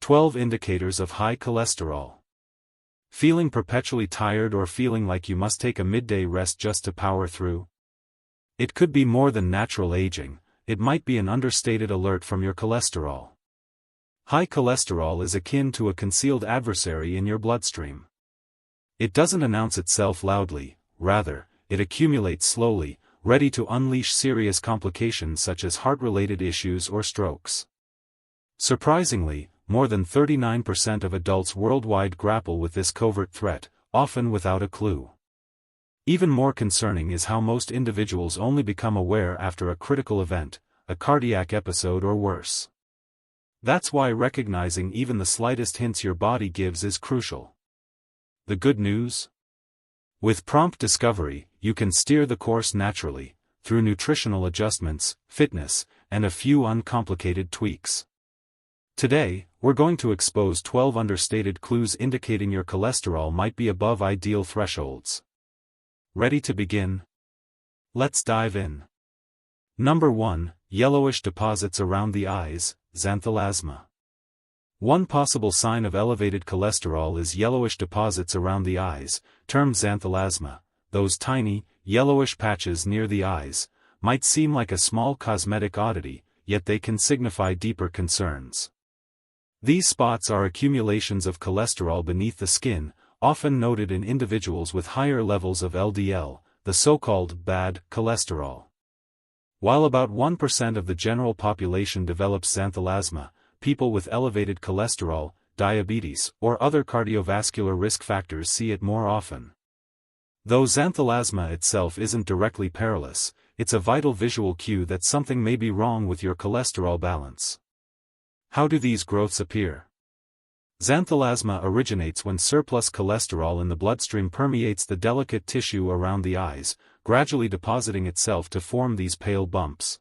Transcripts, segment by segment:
12 indicators of high cholesterol. Feeling perpetually tired or feeling like you must take a midday rest just to power through? It could be more than natural aging, it might be an understated alert from your cholesterol. High cholesterol is akin to a concealed adversary in your bloodstream. It doesn't announce itself loudly, rather, it accumulates slowly, ready to unleash serious complications such as heart-related issues or strokes. Surprisingly, more than 39% of adults worldwide grapple with this covert threat, often without a clue. Even more concerning is how most individuals only become aware after a critical event, a cardiac episode or worse. That's why recognizing even the slightest hints your body gives is crucial. The good news? With prompt discovery, you can steer the course naturally, through nutritional adjustments, fitness, and a few uncomplicated tweaks. Today, we're going to expose 12 understated clues indicating your cholesterol might be above ideal thresholds. Ready to begin? Let's dive in. Number 1, yellowish deposits around the eyes, xanthelasma. One possible sign of elevated cholesterol is yellowish deposits around the eyes, termed xanthelasma. Those tiny, yellowish patches near the eyes might seem like a small cosmetic oddity, yet they can signify deeper concerns. These spots are accumulations of cholesterol beneath the skin, often noted in individuals with higher levels of LDL, the so-called bad cholesterol. While about 1% of the general population develops xanthelasma, people with elevated cholesterol, diabetes, or other cardiovascular risk factors see it more often. Though xanthelasma itself isn't directly perilous, it's a vital visual cue that something may be wrong with your cholesterol balance. How do these growths appear? Xanthelasma originates when surplus cholesterol in the bloodstream permeates the delicate tissue around the eyes, gradually depositing itself to form these pale bumps.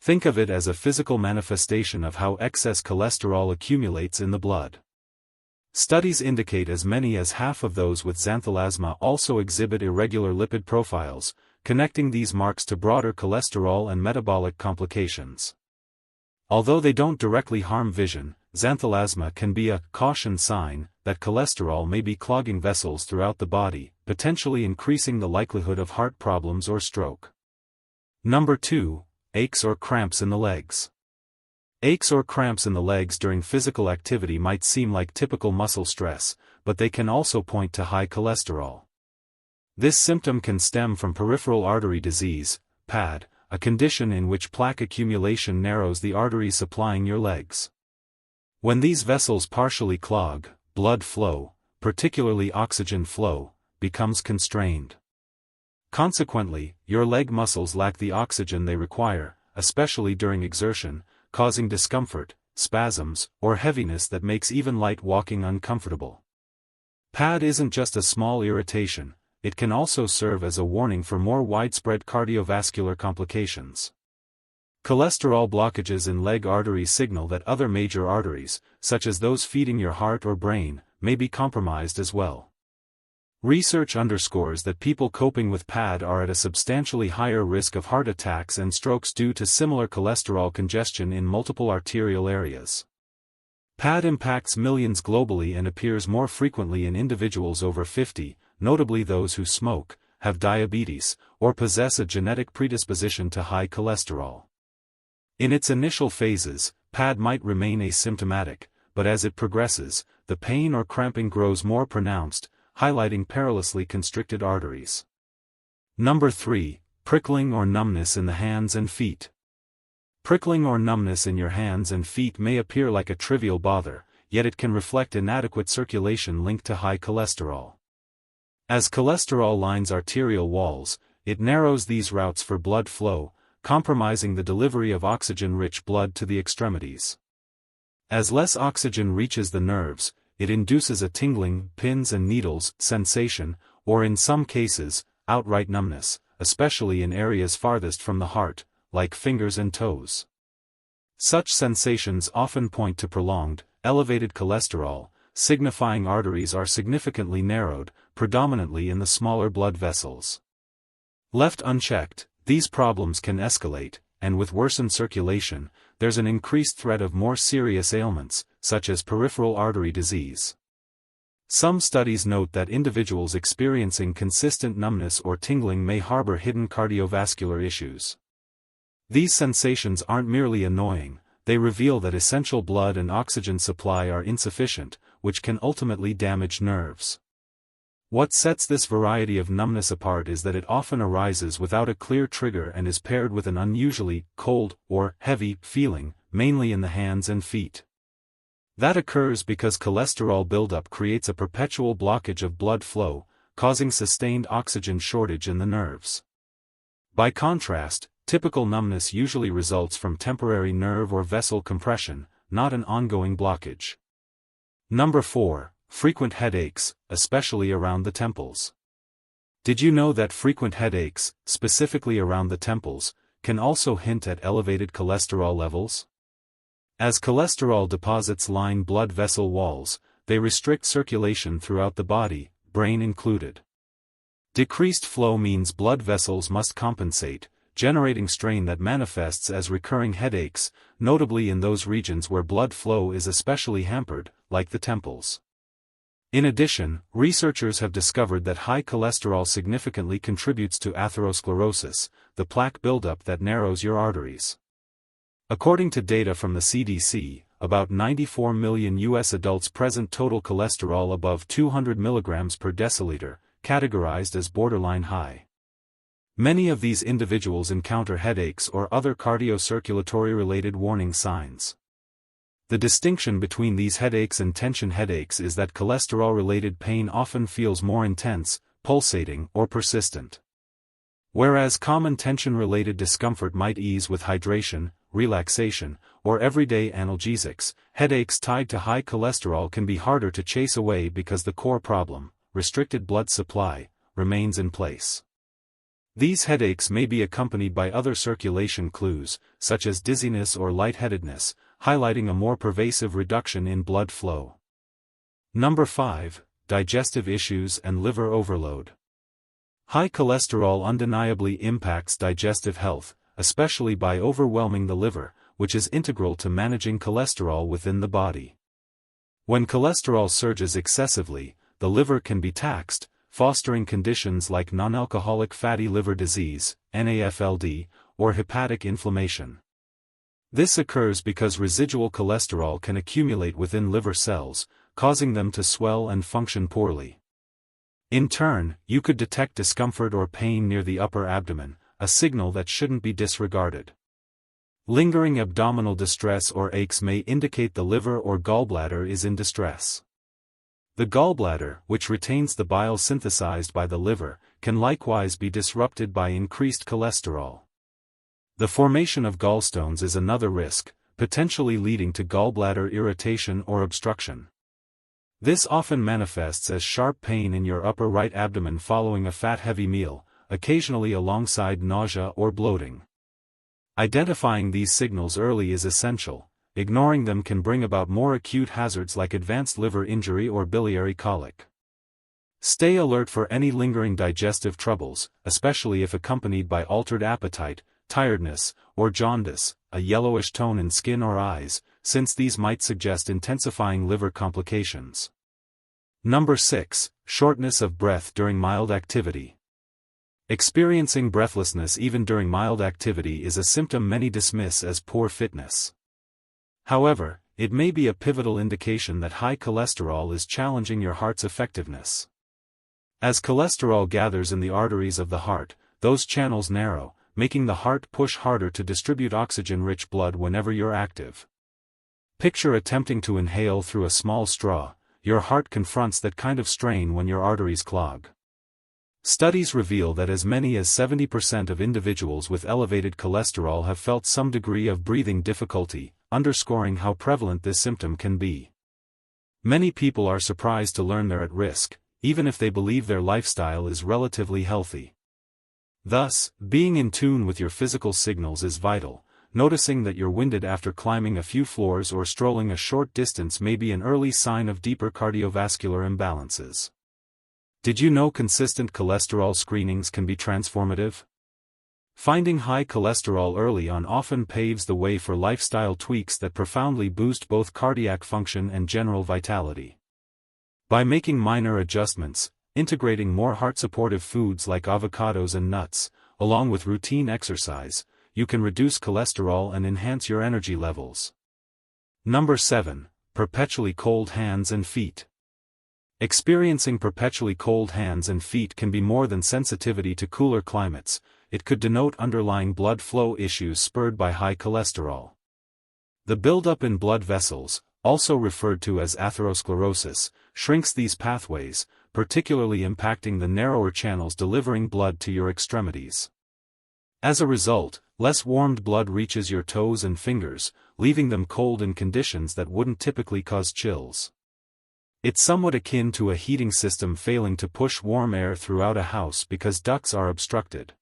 Think of it as a physical manifestation of how excess cholesterol accumulates in the blood. Studies indicate as many as half of those with xanthelasma also exhibit irregular lipid profiles, connecting these marks to broader cholesterol and metabolic complications. Although they don't directly harm vision, xanthelasma can be a caution sign that cholesterol may be clogging vessels throughout the body, potentially increasing the likelihood of heart problems or stroke. Number 2, aches or cramps in the legs. Aches or cramps in the legs during physical activity might seem like typical muscle stress, but they can also point to high cholesterol. This symptom can stem from peripheral artery disease, PAD, a condition in which plaque accumulation narrows the arteries supplying your legs. When these vessels partially clog, blood flow, particularly oxygen flow, becomes constrained. Consequently, your leg muscles lack the oxygen they require, especially during exertion, causing discomfort, spasms, or heaviness that makes even light walking uncomfortable. PAD isn't just a small irritation, it can also serve as a warning for more widespread cardiovascular complications. Cholesterol blockages in leg arteries signal that other major arteries, such as those feeding your heart or brain, may be compromised as well. Research underscores that people coping with PAD are at a substantially higher risk of heart attacks and strokes due to similar cholesterol congestion in multiple arterial areas. PAD impacts millions globally and appears more frequently in individuals over 50, notably those who smoke, have diabetes, or possess a genetic predisposition to high cholesterol. In its initial phases, PAD might remain asymptomatic, but as it progresses, the pain or cramping grows more pronounced, highlighting perilously constricted arteries. Number 3, prickling or numbness in the hands and feet. Prickling or numbness in your hands and feet may appear like a trivial bother, yet it can reflect inadequate circulation linked to high cholesterol. As cholesterol lines arterial walls, it narrows these routes for blood flow, compromising the delivery of oxygen-rich blood to the extremities. As less oxygen reaches the nerves, it induces a tingling, pins and needles sensation, or in some cases, outright numbness, especially in areas farthest from the heart, like fingers and toes. Such sensations often point to prolonged, elevated cholesterol, signifying arteries are significantly narrowed, predominantly in the smaller blood vessels. Left unchecked, these problems can escalate, and with worsened circulation, there's an increased threat of more serious ailments, such as peripheral artery disease. Some studies note that individuals experiencing consistent numbness or tingling may harbor hidden cardiovascular issues. These sensations aren't merely annoying, they reveal that essential blood and oxygen supply are insufficient, which can ultimately damage nerves. What sets this variety of numbness apart is that it often arises without a clear trigger and is paired with an unusually cold or heavy feeling, mainly in the hands and feet. That occurs because cholesterol buildup creates a perpetual blockage of blood flow, causing sustained oxygen shortage in the nerves. By contrast, typical numbness usually results from temporary nerve or vessel compression, not an ongoing blockage. Number 4. Frequent headaches, especially around the temples. Did you know that frequent headaches, specifically around the temples, can also hint at elevated cholesterol levels? As cholesterol deposits line blood vessel walls, they restrict circulation throughout the body, brain included. Decreased flow means blood vessels must compensate, generating strain that manifests as recurring headaches, notably in those regions where blood flow is especially hampered, like the temples. In addition, researchers have discovered that high cholesterol significantly contributes to atherosclerosis, the plaque buildup that narrows your arteries. According to data from the CDC, about 94 million U.S. adults present total cholesterol above 200 mg per deciliter, categorized as borderline high. Many of these individuals encounter headaches or other cardiocirculatory-related warning signs. The distinction between these headaches and tension headaches is that cholesterol-related pain often feels more intense, pulsating, or persistent. Whereas common tension-related discomfort might ease with hydration, relaxation, or everyday analgesics, headaches tied to high cholesterol can be harder to chase away because the core problem, restricted blood supply, remains in place. These headaches may be accompanied by other circulation clues, such as dizziness or lightheadedness, highlighting a more pervasive reduction in blood flow. Number 5. Digestive issues and liver overload. High cholesterol undeniably impacts digestive health, especially by overwhelming the liver, which is integral to managing cholesterol within the body. When cholesterol surges excessively, the liver can be taxed, fostering conditions like non-alcoholic fatty liver disease, NAFLD, or hepatic inflammation. This occurs because residual cholesterol can accumulate within liver cells, causing them to swell and function poorly. In turn, you could detect discomfort or pain near the upper abdomen, a signal that shouldn't be disregarded. Lingering abdominal distress or aches may indicate the liver or gallbladder is in distress. The gallbladder, which retains the bile synthesized by the liver, can likewise be disrupted by increased cholesterol. The formation of gallstones is another risk, potentially leading to gallbladder irritation or obstruction. This often manifests as sharp pain in your upper right abdomen following a fat-heavy meal, occasionally alongside nausea or bloating. Identifying these signals early is essential. Ignoring them can bring about more acute hazards like advanced liver injury or biliary colic. Stay alert for any lingering digestive troubles, especially if accompanied by altered appetite, tiredness, or jaundice, a yellowish tone in skin or eyes, since these might suggest intensifying liver complications. Number 6. Shortness of breath during mild activity. Experiencing breathlessness even during mild activity is a symptom many dismiss as poor fitness. However, it may be a pivotal indication that high cholesterol is challenging your heart's effectiveness. As cholesterol gathers in the arteries of the heart, those channels narrow, making the heart push harder to distribute oxygen-rich blood whenever you're active. Picture attempting to inhale through a small straw. Your heart confronts that kind of strain when your arteries clog. Studies reveal that as many as 70% of individuals with elevated cholesterol have felt some degree of breathing difficulty, underscoring how prevalent this symptom can be. Many people are surprised to learn they're at risk, even if they believe their lifestyle is relatively healthy. Thus, being in tune with your physical signals is vital. Noticing that you're winded after climbing a few floors or strolling a short distance may be an early sign of deeper cardiovascular imbalances. Did you know consistent cholesterol screenings can be transformative? Finding high cholesterol early on often paves the way for lifestyle tweaks that profoundly boost both cardiac function and general vitality. By making minor adjustments, integrating more heart-supportive foods like avocados and nuts, along with routine exercise, you can reduce cholesterol and enhance your energy levels. Number 7. Perpetually cold hands and feet. Experiencing perpetually cold hands and feet can be more than sensitivity to cooler climates. It could denote underlying blood flow issues spurred by high cholesterol. The buildup in blood vessels, also referred to as atherosclerosis, shrinks these pathways, particularly impacting the narrower channels delivering blood to your extremities. As a result, less warmed blood reaches your toes and fingers, leaving them cold in conditions that wouldn't typically cause chills. It's somewhat akin to a heating system failing to push warm air throughout a house because ducts are obstructed.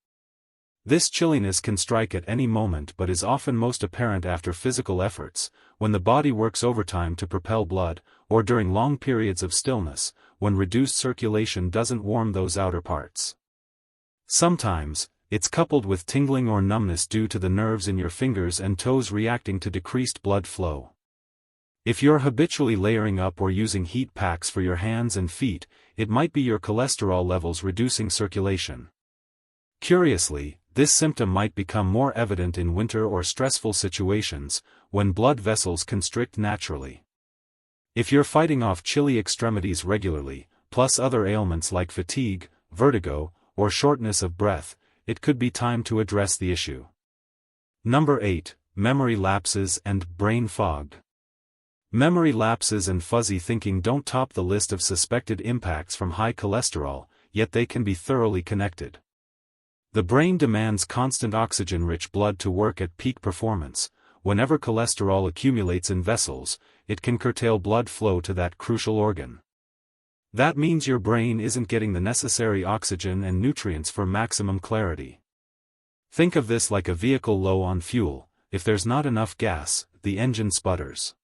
This chilliness can strike at any moment but is often most apparent after physical efforts, when the body works overtime to propel blood, or during long periods of stillness, when reduced circulation doesn't warm those outer parts. Sometimes, it's coupled with tingling or numbness due to the nerves in your fingers and toes reacting to decreased blood flow. If you're habitually layering up or using heat packs for your hands and feet, it might be your cholesterol levels reducing circulation. Curiously, this symptom might become more evident in winter or stressful situations, when blood vessels constrict naturally. If you're fighting off chilly extremities regularly, plus other ailments like fatigue, vertigo, or shortness of breath, it could be time to address the issue. Number 8. Memory lapses and brain fog. Memory lapses and fuzzy thinking don't top the list of suspected impacts from high cholesterol, yet they can be thoroughly connected. The brain demands constant oxygen-rich blood to work at peak performance. Whenever cholesterol accumulates in vessels, it can curtail blood flow to that crucial organ. That means your brain isn't getting the necessary oxygen and nutrients for maximum clarity. Think of this like a vehicle low on fuel. If there's not enough gas, the engine sputters.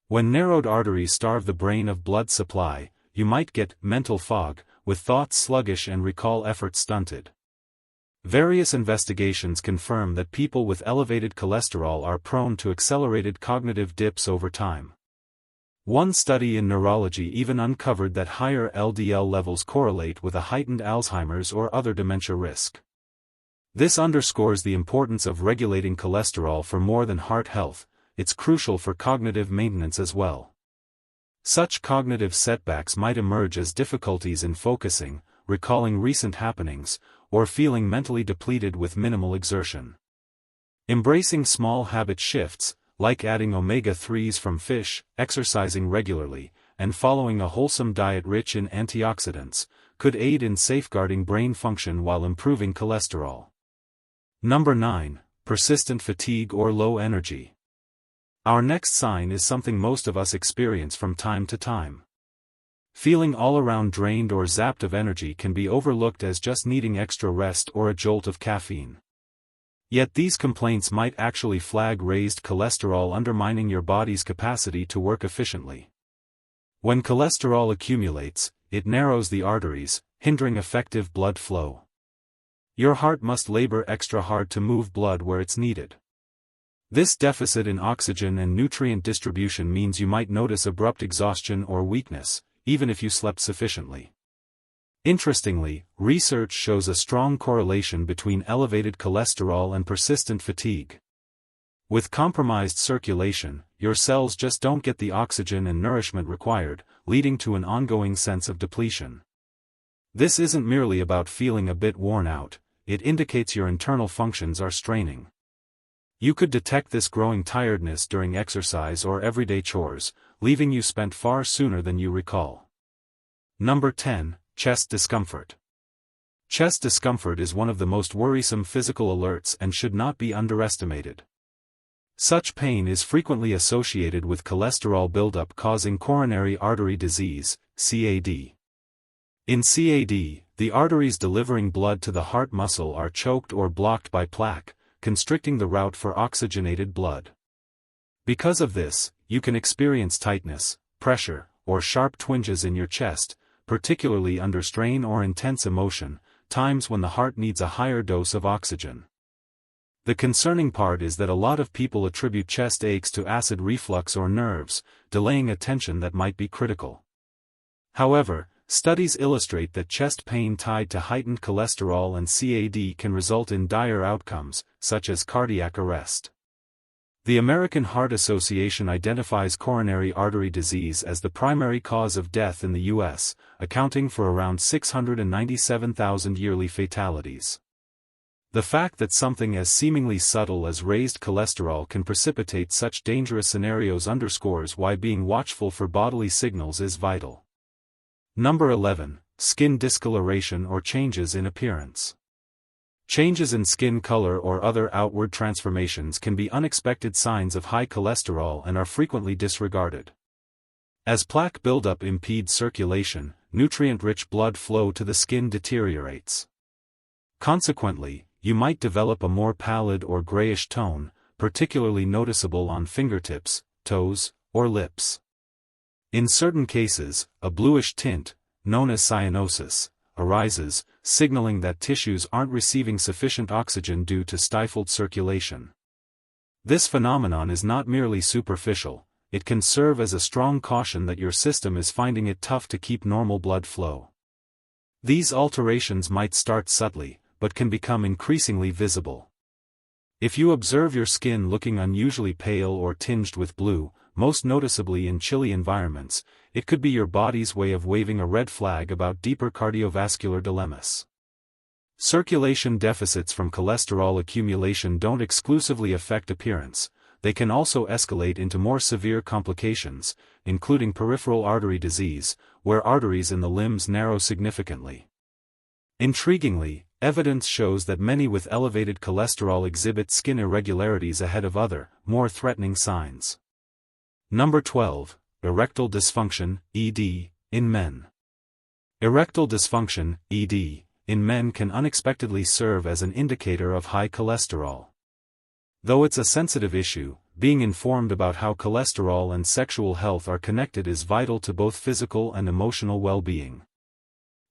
When narrowed arteries starve the brain of blood supply, you might get mental fog, with thoughts sluggish and recall efforts stunted. Various investigations confirm that people with elevated cholesterol are prone to accelerated cognitive dips over time. One study in neurology even uncovered that higher LDL levels correlate with a heightened Alzheimer's or other dementia risk. This underscores the importance of regulating cholesterol for more than heart health. It's crucial for cognitive maintenance as well. Such cognitive setbacks might emerge as difficulties in focusing, recalling recent happenings, or feeling mentally depleted with minimal exertion. Embracing small habit shifts, like adding omega-3s from fish, exercising regularly, and following a wholesome diet rich in antioxidants, could aid in safeguarding brain function while improving cholesterol. Number 9. Persistent fatigue or low energy. Our next sign is something most of us experience from time to time. Feeling all around drained or zapped of energy can be overlooked as just needing extra rest or a jolt of caffeine. Yet these complaints might actually flag raised cholesterol undermining your body's capacity to work efficiently. When cholesterol accumulates, it narrows the arteries, hindering effective blood flow. Your heart must labor extra hard to move blood where it's needed. This deficit in oxygen and nutrient distribution means you might notice abrupt exhaustion or weakness, even if you slept sufficiently. Interestingly, research shows a strong correlation between elevated cholesterol and persistent fatigue. With compromised circulation, your cells just don't get the oxygen and nourishment required, leading to an ongoing sense of depletion. This isn't merely about feeling a bit worn out, it indicates your internal functions are straining. You could detect this growing tiredness during exercise or everyday chores, leaving you spent far sooner than you recall. Number 10. Chest discomfort. Chest discomfort is one of the most worrisome physical alerts and should not be underestimated. Such pain is frequently associated with cholesterol buildup causing coronary artery disease, CAD. In CAD, the arteries delivering blood to the heart muscle are choked or blocked by plaque, constricting the route for oxygenated blood. Because of this, you can experience tightness, pressure, or sharp twinges in your chest, particularly under strain or intense emotion, times when the heart needs a higher dose of oxygen. The concerning part is that a lot of people attribute chest aches to acid reflux or nerves, delaying attention that might be critical. However, studies illustrate that chest pain tied to heightened cholesterol and CAD can result in dire outcomes, such as cardiac arrest. The American Heart Association identifies coronary artery disease as the primary cause of death in the U.S., accounting for around 697,000 yearly fatalities. The fact that something as seemingly subtle as raised cholesterol can precipitate such dangerous scenarios underscores why being watchful for bodily signals is vital. Number 11. Skin discoloration or changes in appearance. Changes in skin color or other outward transformations can be unexpected signs of high cholesterol and are frequently disregarded. As plaque buildup impedes circulation, nutrient-rich blood flow to the skin deteriorates. Consequently, you might develop a more pallid or grayish tone, particularly noticeable on fingertips, toes, or lips. In certain cases, a bluish tint, known as cyanosis, arises, signaling that tissues aren't receiving sufficient oxygen due to stifled circulation. This phenomenon is not merely superficial, it can serve as a strong caution that your system is finding it tough to keep normal blood flow. These alterations might start subtly, but can become increasingly visible. If you observe your skin looking unusually pale or tinged with blue, most noticeably in chilly environments, it could be your body's way of waving a red flag about deeper cardiovascular dilemmas. Circulation deficits from cholesterol accumulation don't exclusively affect appearance, they can also escalate into more severe complications, including peripheral artery disease, where arteries in the limbs narrow significantly. Intriguingly, evidence shows that many with elevated cholesterol exhibit skin irregularities ahead of other, more threatening signs. Number 12. Erectile dysfunction, ED, in men. Erectile dysfunction, ED, in men can unexpectedly serve as an indicator of high cholesterol. Though it's a sensitive issue, being informed about how cholesterol and sexual health are connected is vital to both physical and emotional well-being.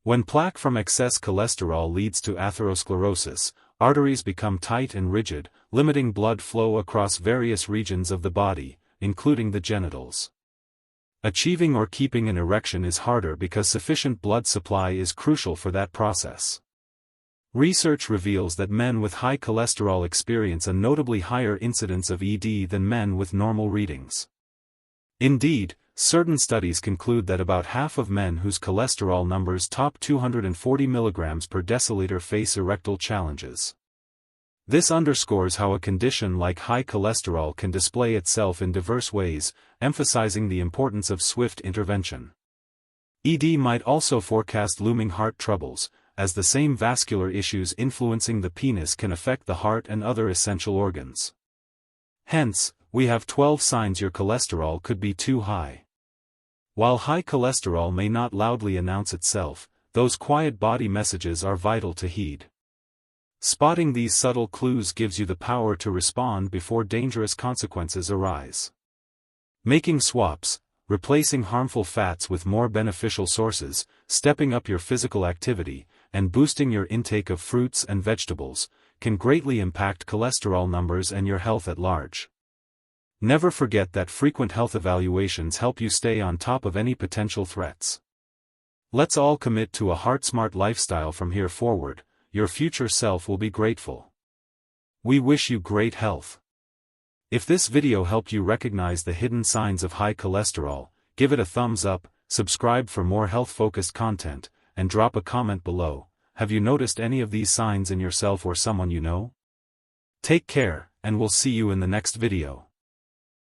When plaque from excess cholesterol leads to atherosclerosis, arteries become tight and rigid, limiting blood flow across various regions of the body, including the genitals. Achieving or keeping an erection is harder because sufficient blood supply is crucial for that process. Research reveals that men with high cholesterol experience a notably higher incidence of ED than men with normal readings. Indeed, certain studies conclude that about half of men whose cholesterol numbers top 240 mg per deciliter face erectile challenges. This underscores how a condition like high cholesterol can display itself in diverse ways, emphasizing the importance of swift intervention. ED might also forecast looming heart troubles, as the same vascular issues influencing the penis can affect the heart and other essential organs. Hence, we have 12 signs your cholesterol could be too high. While high cholesterol may not loudly announce itself, those quiet body messages are vital to heed. Spotting these subtle clues gives you the power to respond before dangerous consequences arise. Making swaps, replacing harmful fats with more beneficial sources, stepping up your physical activity, and boosting your intake of fruits and vegetables, can greatly impact cholesterol numbers and your health at large. Never forget that frequent health evaluations help you stay on top of any potential threats. Let's all commit to a heart-smart lifestyle from here forward. Your future self will be grateful. We wish you great health. If this video helped you recognize the hidden signs of high cholesterol, give it a thumbs up, subscribe for more health-focused content, and drop a comment below. Have you noticed any of these signs in yourself or someone you know? Take care, and we'll see you in the next video.